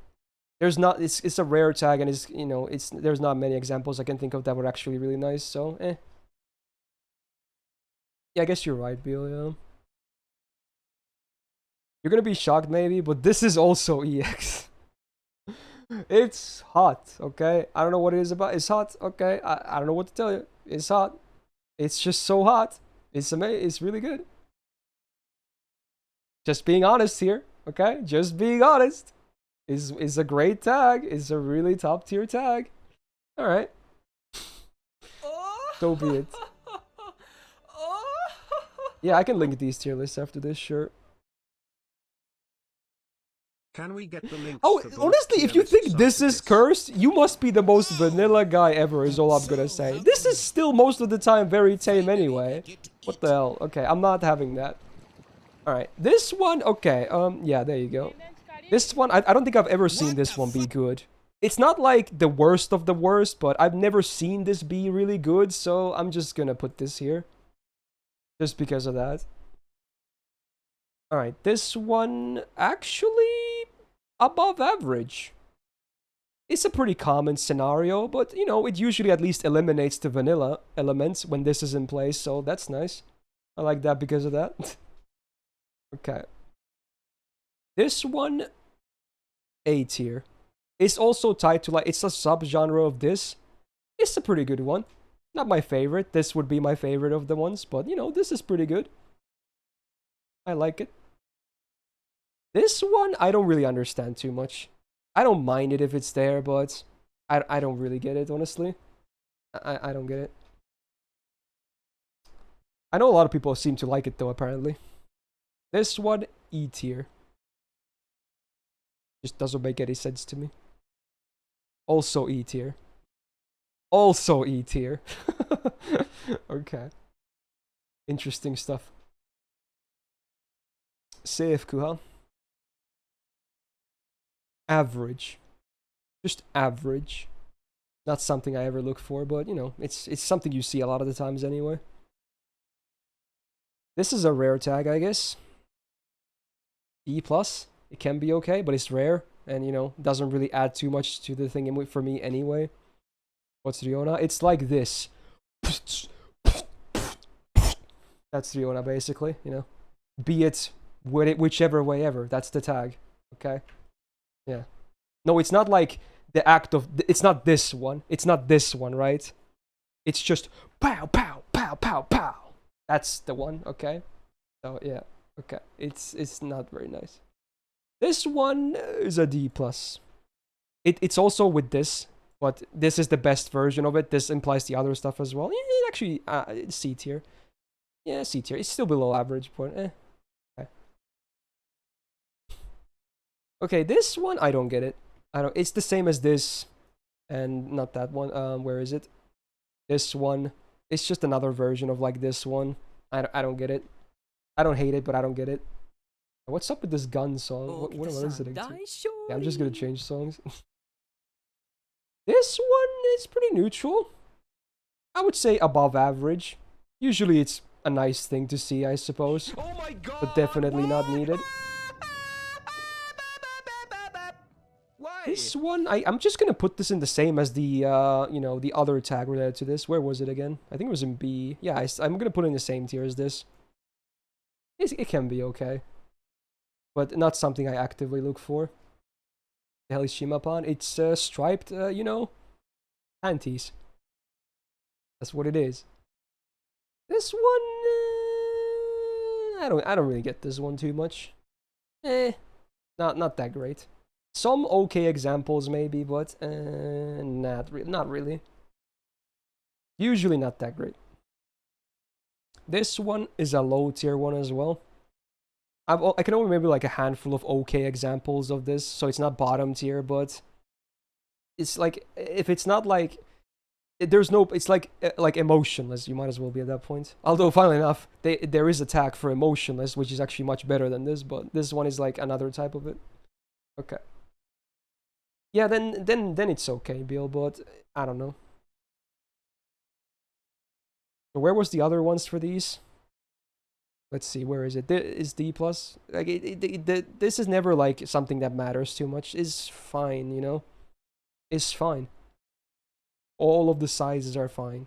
There's not, it's a rare tag, and it's, you know, there's not many examples I can think of that were actually really nice, so yeah, I guess you're right, Bill, yeah. You're gonna be shocked maybe, but this is also EX. It's hot, okay? I don't know what it is about. It's hot, okay? I don't know what to tell you. It's hot. It's just so hot. It's amazing. It's really good. Just being honest here, okay? Just being honest. Is a great tag. Is a really top tier tag. All right. So be it. Yeah, I can link these tier lists after this, sure. Can we get the link? Oh, honestly, if you think this is cursed, you must be the most vanilla guy ever, is all I'm gonna say. This is still most of the time very tame anyway. What the hell? Okay, I'm not having that. Alright, this one, okay, yeah, there you go. This one, I don't think I've ever seen this one be good. It's not like the worst of the worst, but I've never seen this be really good, so I'm just gonna put this here. Just because of that. Alright, this one, actually, above average. It's a pretty common scenario, but, you know, it usually at least eliminates the vanilla elements when this is in place, so that's nice. I like that because of that. Okay. This one, A tier. It's also tied to, like, it's a subgenre of this. It's a pretty good one. Not my favorite. This would be my favorite of the ones, but, you know, this is pretty good. I like it. This one, I don't really understand too much. I don't mind it if it's there, but I don't really get it, honestly. I don't get it. I know a lot of people seem to like it, though, apparently. This one, E tier. Just doesn't make any sense to me. Also E tier. Also E tier. Okay. Interesting stuff. Safe, Kuha. Average. Just average. Not something I ever look for, but, you know, it's something you see a lot of the times anyway. This is a rare tag, I guess. E+. It can be okay, but it's rare. And, you know, doesn't really add too much to the thing for me anyway. What's Riona? It's like this. That's Riona, basically, you know. Be it whichever way ever. That's the tag. Okay? Yeah. No, it's not like the act of... It's not this one. It's not this one, right? It's just pow, pow, pow, pow, pow. That's the one, okay? So, yeah. Okay. It's not very nice. This one is a D+. It's also with this, but this is the best version of it. This implies the other stuff as well. It actually, C tier. Yeah, C tier. It's still below average, but eh. Okay. Okay, this one, I don't get it. It's the same as this, and not that one. Where is it? This one. It's just another version of like this one. I don't get it. I don't hate it, but I don't get it. What's up with this gun song? What am I listening to? Yeah, I'm just gonna change songs. This one is pretty neutral. I would say above average. Usually it's a nice thing to see, I suppose. Oh my god! But definitely not needed. Why? This one, I'm just gonna put this in the same as the, you know, the other tag related to this. Where was it again? I think it was in B. Yeah, I'm gonna put it in the same tier as this. It can be okay. But not something I actively look for. The hell is Shimapan? It's striped, you know, panties. That's what it is. This one, I don't really get this one too much. Not that great. Some okay examples maybe, but not really. Usually not that great. This one is a low tier one as well. I can only maybe like a handful of okay examples of this, so it's not bottom tier, but it's like, if it's not like, it's like emotionless, you might as well be at that point. Although, funnily enough, there is a tag for emotionless, which is actually much better than this, but this one is like another type of it. Okay. Yeah, then it's okay, Bill, but I don't know. So where was the other ones for these? Let's see, where is it? Is D+? Like, this is never like something that matters too much. It's fine, you know? It's fine. All of the sizes are fine.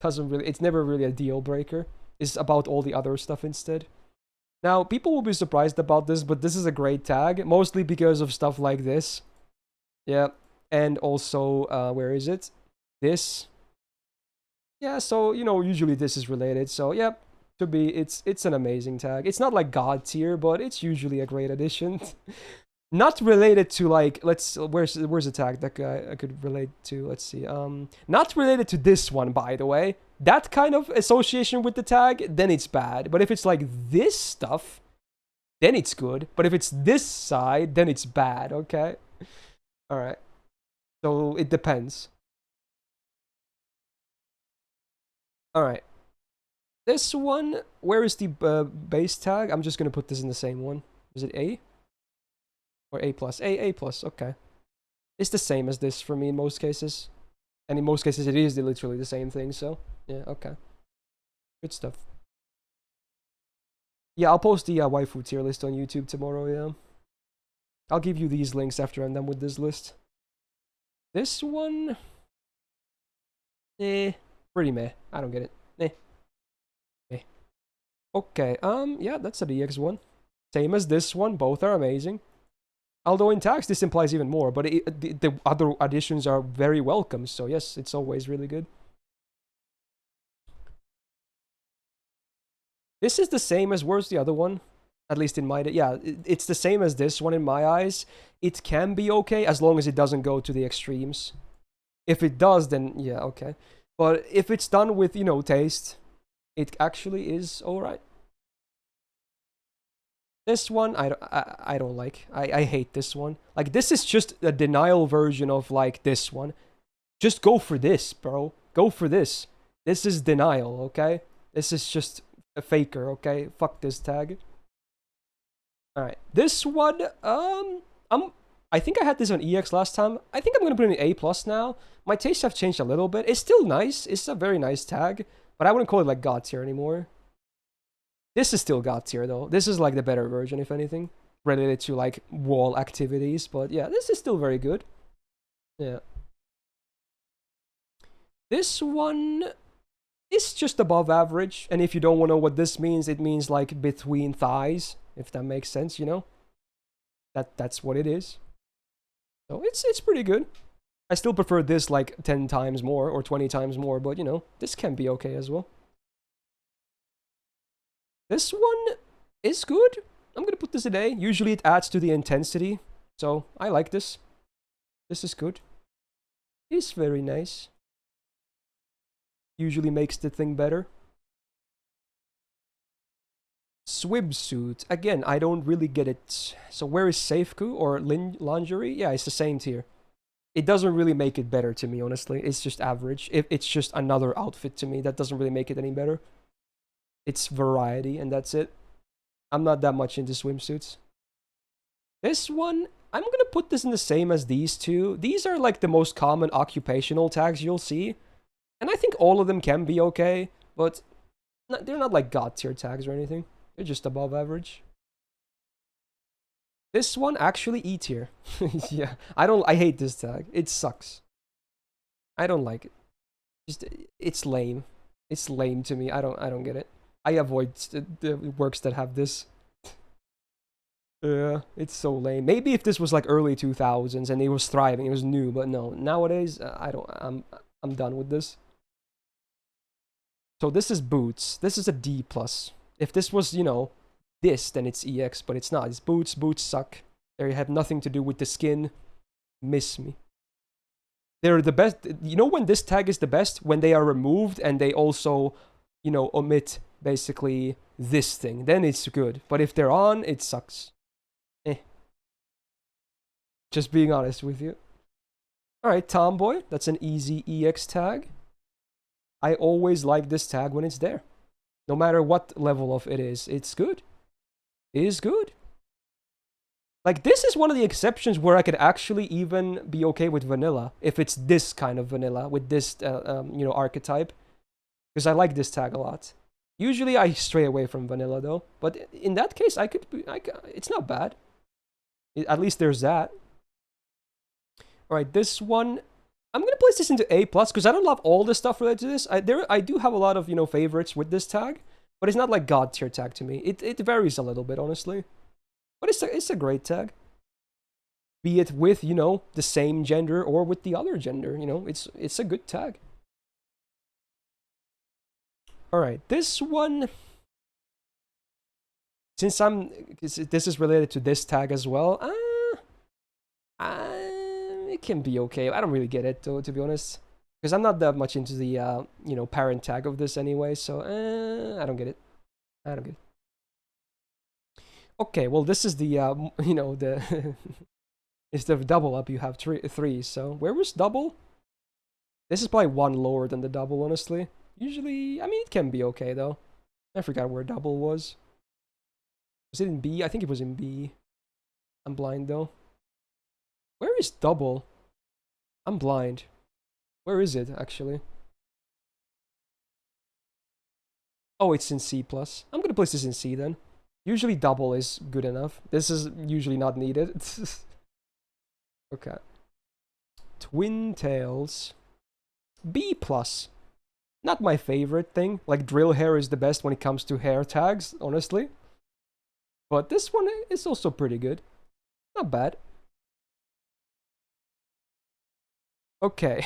It's never really a deal breaker. It's about all the other stuff instead. Now, people will be surprised about this, but this is a great tag, mostly because of stuff like this. Yeah, and also, where is it? This. Yeah, so, you know, usually this is related, so, yep. To be, it's an amazing tag. It's not like god tier, but it's usually a great addition. Not related to like, where's the tag that I could relate to? Let's see. Not related to this one, by the way. That kind of association with the tag, then it's bad. But if it's like this stuff, then it's good. But if it's this side, then it's bad. Okay. All right. So it depends. All right. This one, where is the base tag? I'm just gonna put this in the same one. Is it A? Or A+? A+, okay. It's the same as this for me in most cases. And in most cases it is literally the same thing, so yeah, okay. Good stuff. Yeah, I'll post the waifu tier list on YouTube tomorrow, yeah. I'll give you these links after I'm done with this list. This one... pretty meh. I don't get it. Okay, yeah, that's a DX one. Same as this one, both are amazing. Although in tags, this implies even more, but the other additions are very welcome, so yes, it's always really good. This is the same as, where's the other one? At least in my, yeah, it's the same as this one in my eyes. It can be okay, as long as it doesn't go to the extremes. If it does, then yeah, okay. But if it's done with, you know, taste, it actually is alright. This one, I don't like. I hate this one. Like, this is just a denial version of, like, this one. Just go for this, bro. Go for this. This is denial, okay? This is just a faker, okay? Fuck this tag. Alright. This one, I think I had this on EX last time. I think I'm gonna put it in A+ now. My tastes have changed a little bit. It's still nice. It's a very nice tag. But I wouldn't call it, like, God tier anymore. This is still God tier, though. This is, like, the better version, if anything. Related to, like, wall activities. But, yeah, this is still very good. Yeah. This one is just above average. And if you don't want to know what this means, it means, like, between thighs. If that makes sense, you know? That's what it is. So, it's pretty good. I still prefer this, like, 10 times more or 20 times more. But, you know, this can be okay as well. This one is good. I'm gonna put this in A. Usually it adds to the intensity, so I like this. This is good. It's very nice. Usually makes the thing better. Swimsuit. Again, I don't really get it. So where is Safeku or lingerie? Yeah, it's the same tier. It doesn't really make it better to me, honestly. It's just average. It's just another outfit to me. That doesn't really make it any better. It's variety, and that's it. I'm not that much into swimsuits. This one, I'm gonna put this in the same as these two. These are like the most common occupational tags you'll see. And I think all of them can be okay, but they're not like god tier tags or anything. They're just above average. This one actually E tier. Yeah, I hate this tag. It sucks. I don't like it. It's lame. It's lame to me. I don't get it. I avoid the works that have this. Yeah, it's so lame. Maybe if this was like early 2000s and it was thriving, it was new, but no. Nowadays, I'm done with this. So this is boots. This is a D+. If this was, you know, this, then it's EX, but it's not. It's boots. Boots suck. They have nothing to do with the skin. Miss me. They're the best. You know when this tag is the best? When they are removed and they also, you know, omit basically this thing. Then it's good. But if they're on, it sucks. Just being honest with you. Alright, Tomboy. That's an easy EX tag. I always like this tag when it's there. No matter what level of it is, it's good. It is good. Like, this is one of the exceptions where I could actually even be okay with vanilla. If it's this kind of vanilla, with this, you know, archetype. Because I like this tag a lot. Usually I stray away from vanilla, though. But in that case, it's not bad. At least there's that. Alright, this one... I'm gonna place this into A+, because I don't love all the stuff related to this. I do have a lot of, you know, favorites with this tag. But it's not like god tier tag to me. It varies a little bit, honestly. But it's a great tag. Be it with, you know, the same gender or with the other gender, you know, it's a good tag. Alright, this one... Since this is related to this tag as well, it can be okay. I don't really get it, though, to be honest. Because I'm not that much into the, you know, parent tag of this anyway, so, I don't get it. I don't get it. Okay, well, this is the, you know, the... it's the double up, you have three, so... Where was double? This is probably one lower than the double, honestly. Usually, I mean, it can be okay, though. I forgot where double was. Was it in B? I think it was in B. I'm blind, though. Where is double? I'm blind. Where is it, actually? Oh, it's in C+. I'm gonna place this in C, then. Usually double is good enough. This is usually not needed. Okay. Twin Tails. B+. Not my favorite thing. Like, drill hair is the best when it comes to hair tags, honestly. But this one is also pretty good. Not bad. Okay.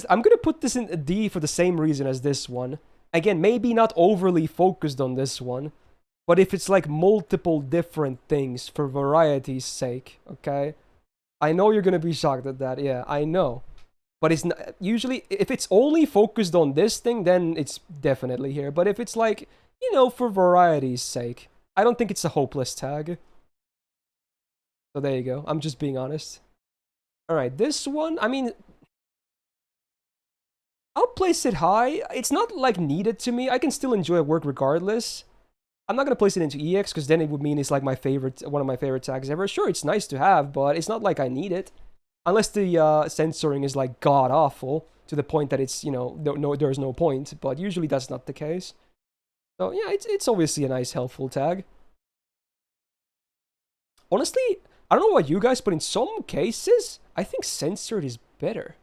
I'm gonna put this in a D for the same reason as this one. Again, maybe not overly focused on this one. But if it's like multiple different things for variety's sake, okay? I know you're gonna be shocked at that, yeah, I know. But it's not, usually, if it's only focused on this thing, then it's definitely here. But if it's like, you know, for variety's sake, I don't think it's a hopeless tag. So there you go, I'm just being honest. Alright, this one, I mean... I'll place it high. It's not, like, needed to me. I can still enjoy work regardless. I'm not gonna place it into EX, because then it would mean it's, like, one of my favorite tags ever. Sure, it's nice to have, but it's not like I need it. Unless the censoring is, like, god-awful, to the point that it's, you know, there's no point. But usually that's not the case. So, yeah, it's obviously a nice, helpful tag. Honestly, I don't know about you guys, but in some cases, I think censored is better.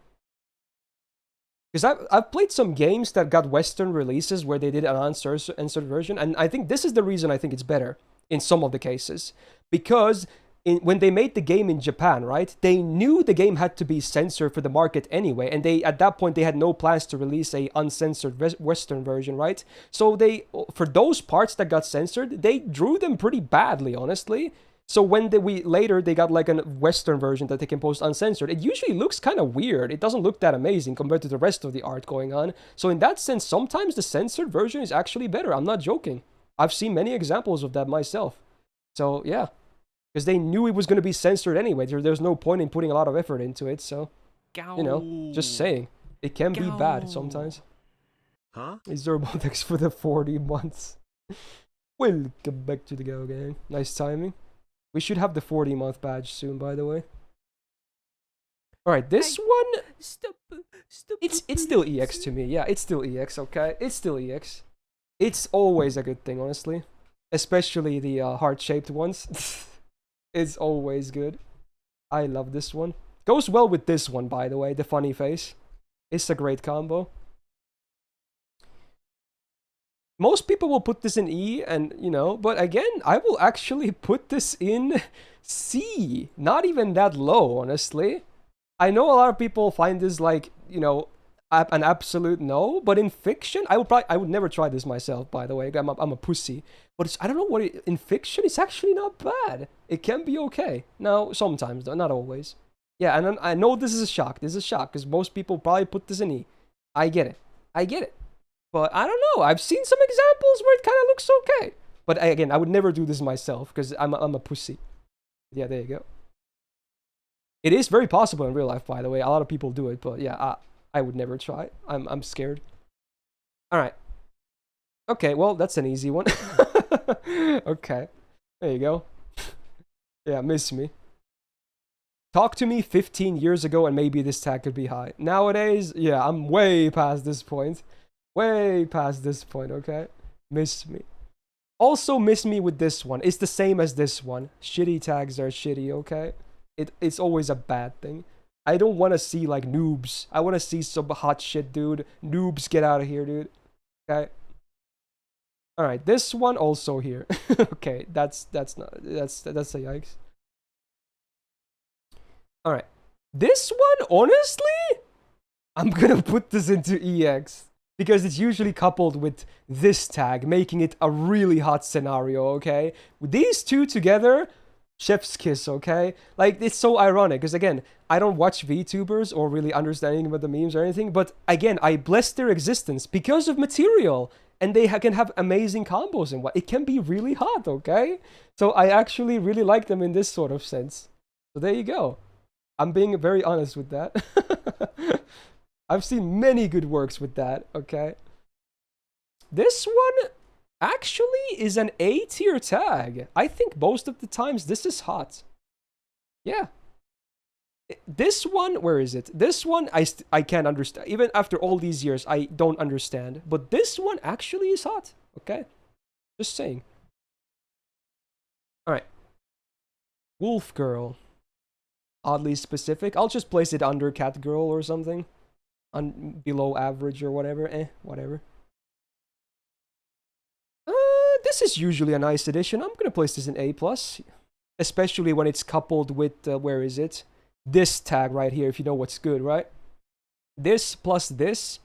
Because I've played some games that got Western releases where they did an uncensored version, and I think this is the reason I think it's better in some of the cases. Because when they made the game in Japan, right? They knew the game had to be censored for the market anyway, and at that point they had no plans to release a uncensored Western version, right? So for those parts that got censored, they drew them pretty badly, honestly. So when later they got like a Western version that they can post uncensored, it usually looks kind of weird. It doesn't look that amazing compared to the rest of the art going on. So in that sense, sometimes the censored version is actually better. I'm not joking. I've seen many examples of that myself. So yeah. Because they knew it was going to be censored anyway. There's no point in putting a lot of effort into it, so... You know, just saying. It can be bad sometimes. Huh? Is there robotics for the 40 months? Welcome back to the Go Gang. Nice timing. We should have the 40-month badge soon, by the way. Alright, this one... Stop. It's still EX to me. Yeah, it's still EX, okay? It's still EX. It's always a good thing, honestly. Especially the heart-shaped ones. It's always good. I love this one. Goes well with this one, by the way, the funny face. It's a great combo. Most people will put this in E, and, you know, but again, I will actually put this in C. Not even that low, honestly. I know a lot of people find this, like, you know, an absolute no, but in fiction, I would never try this myself, by the way. I'm a pussy. But I don't know in fiction, it's actually not bad. It can be okay. Now, sometimes, though, not always. Yeah, and I know this is a shock. This is a shock, because most people probably put this in E. I get it. But I don't know. I've seen some examples where it kind of looks okay. But again, I would never do this myself, because I'm a pussy. Yeah, there you go. It is very possible in real life, by the way. A lot of people do it, but yeah, I would never try. I'm scared. Alright. Okay, well, that's an easy one. Okay. There you go. Yeah, miss me. Talk to me 15 years ago and maybe this tag could be high. Nowadays, yeah, I'm way past this point. Way past this point, okay? Miss me. Also miss me with this one. It's the same as this one. Shitty tags are shitty, okay? It's always a bad thing. I don't want to see, like, noobs. I want to see some hot shit, dude. Noobs, get out of here, dude. Okay? Alright, this one also here. Okay, that's a yikes. Alright. This one, honestly, I'm gonna put this into EX. Because it's usually coupled with this tag, making it a really hot scenario, okay? With these two together, chef's kiss, okay? Like, it's so ironic, because again, I don't watch VTubers or really understanding about the memes or anything, but again, I bless their existence because of material, and they can have amazing combos and what. It can be really hot, okay? So I actually really like them in this sort of sense. So there you go. I'm being very honest with that. I've seen many good works with that, okay? This one actually is an A tier tag. I think most of the times this is hot. Yeah. This one, where is it? This one, I can't understand. Even after all these years, I don't understand. But this one actually is hot, okay? Just saying. Alright. Wolf Girl. Oddly specific. I'll just place it under Cat Girl or something. Below average or whatever. Whatever. This is usually a nice addition. I'm gonna place this in A+. Especially when it's coupled with, where is it? This tag right here, if you know what's good, right? This plus this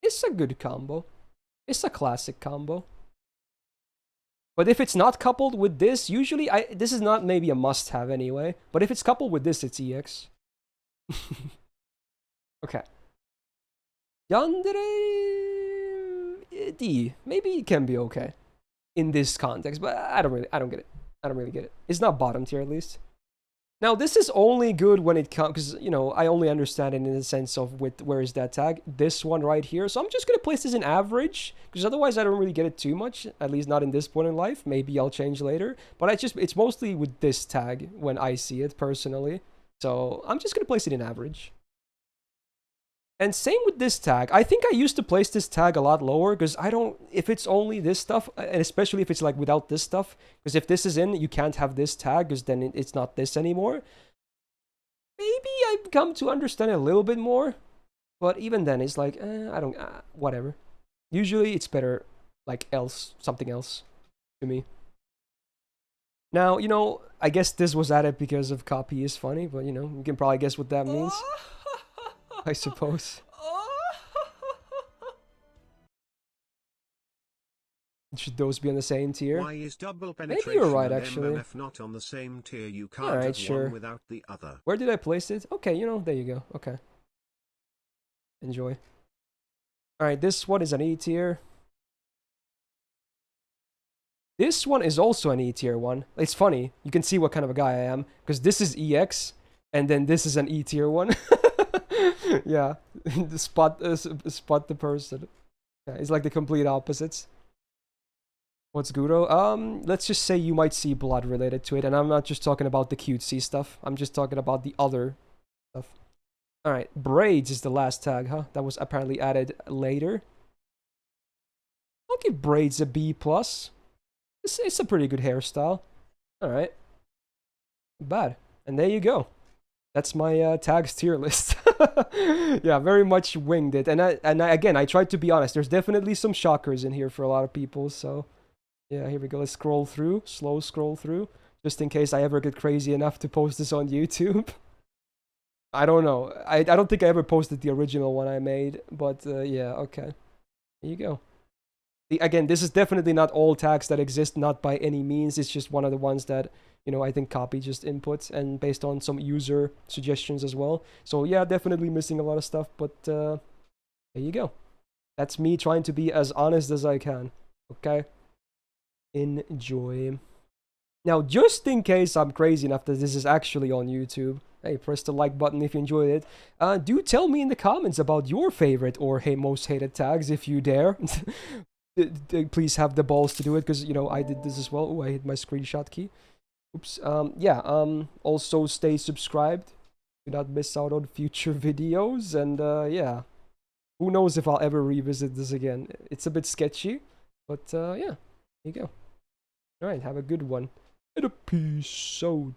is a good combo. It's a classic combo. But if it's not coupled with this, usually, this is not maybe a must-have anyway. But if it's coupled with this, it's EX. Okay. Yandere D. Maybe it can be okay in this context, but I don't get it. I don't really get it. It's not bottom tier at least. Now this is only good when it comes, because you know I only understand it in the sense of where is that tag? This one right here. So I'm just gonna place this in average, because otherwise I don't really get it too much. At least not in this point in life. Maybe I'll change later. But it's mostly with this tag when I see it personally. So I'm just gonna place it in average. And same with this tag. I think I used to place this tag a lot lower, because I don't, if it's only this stuff, and especially if it's like without this stuff, because if this is in, you can't have this tag, because then it's not this anymore. Maybe I've come to understand it a little bit more, but even then it's like, I don't, whatever. Usually it's better like something else to me. Now, you know, I guess this was added because of copy is funny, but you know, you can probably guess what that means, I suppose. Should those be on the same tier? Why is double Maybe penetration you're right, and actually. MMF not on the same tier? You can't Alright, have sure. one without the other. Where did I place it? Okay, you know, there you go. Okay. Enjoy. Alright, this one is an E tier. This one is also an E tier one. It's funny. You can see what kind of a guy I am. Because this is EX, and then this is an E tier one. Yeah. spot the person. Yeah, it's like the complete opposites. What's Guro? Let's just say you might see blood related to it, and I'm not just talking about the cutesy stuff. I'm just talking about the other stuff. Alright, braids is the last tag, huh? That was apparently added later. I'll give braids a B+. It's a pretty good hairstyle. Alright. Bad. And there you go. That's my tags tier list. Yeah, very much winged it. And again, I tried to be honest. There's definitely some shockers in here for a lot of people, so... Yeah, here we go. Let's scroll through. Slow scroll through. Just in case I ever get crazy enough to post this on YouTube. I don't know. I don't think I ever posted the original one I made. But yeah, okay. There you go. Again, this is definitely not all tags that exist. Not by any means. It's just one of the ones that, you know, I think copy just inputs. And based on some user suggestions as well. So yeah, definitely missing a lot of stuff. But there you go. That's me trying to be as honest as I can. Okay? Enjoy. Now, just in case I'm crazy enough that this is actually on YouTube, hey, press the like button if you enjoyed it. Do tell me in the comments about your favorite or most hated tags if you dare. Please have the balls to do it, because, you know, I did this as well. Oh, I hit my screenshot key. Oops. Yeah, also stay subscribed. Do not miss out on future videos. And, yeah. Who knows if I'll ever revisit this again. It's a bit sketchy. But, yeah. There you go. Alright, have a good one. And a peace out.